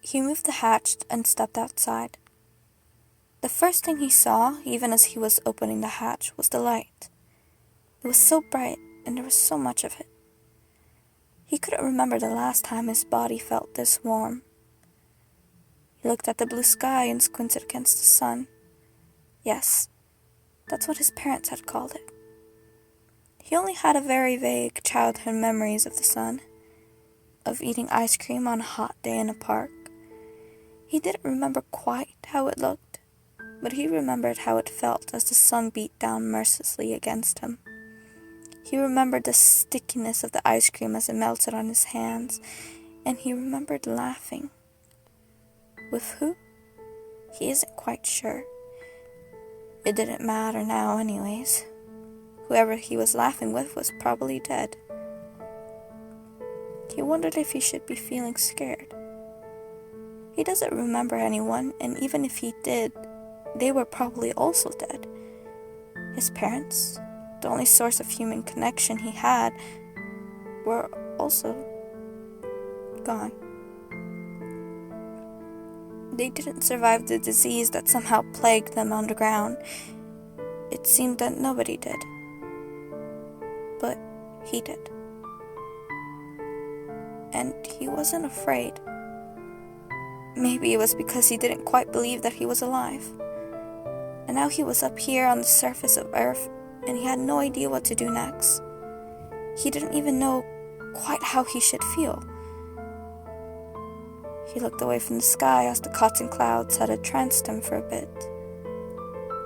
He moved the hatch and stepped outside. The first thing he saw, even as he was opening the hatch, was the light. It was so bright, and there was so much of it. He couldn't remember the last time his body felt this warm. He looked at the blue sky and squinted against the sun. Yes, that's what his parents had called it. He only had a very vague childhood memories of the sun, of eating ice cream on a hot day in a park. He didn't remember quite how it looked, but he remembered how it felt as the sun beat down mercilessly against him. He remembered the stickiness of the ice cream as it melted on his hands, and he remembered laughing. With who? He isn't quite sure. It didn't matter now anyways. Whoever he was laughing with was probably dead. He wondered if he should be feeling scared. He doesn't remember anyone, and even if he did, they were probably also dead. His parents, the only source of human connection he had, were also gone. They didn't survive the disease that somehow plagued them underground. It seemed that nobody did. But he did. And he wasn't afraid. Maybe it was because he didn't quite believe that he was alive. And now he was up here on the surface of Earth, and he had no idea what to do next. He didn't even know quite how he should feel. He looked away from the sky as the cotton clouds had entranced him for a bit.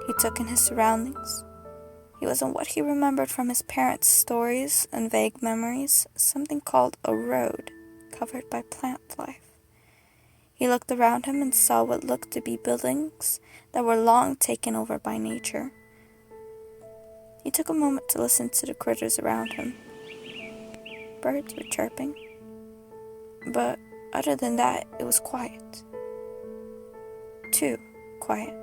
He took in his surroundings. He was on what he remembered from his parents' stories and vague memories, something called a road, covered by plant life. He looked around him and saw what looked to be buildings that were long taken over by nature. He took a moment to listen to the critters around him. Birds were chirping, but other than that, it was quiet. Too quiet.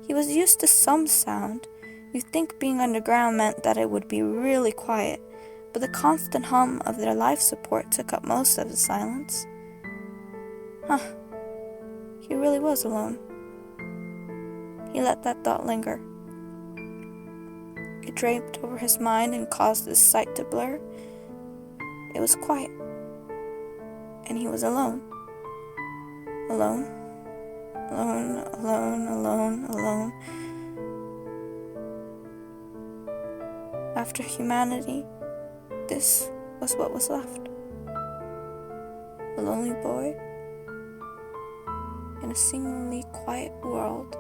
He was used to some sound. You'd think being underground meant that it would be really quiet, but the constant hum of their life support took up most of the silence. He really was alone. He let that thought linger. It draped over his mind and caused his sight to blur. It was quiet. And he was alone. Alone. Alone, alone, alone, alone. After humanity, this was what was left. A lonely boy in a seemingly quiet world.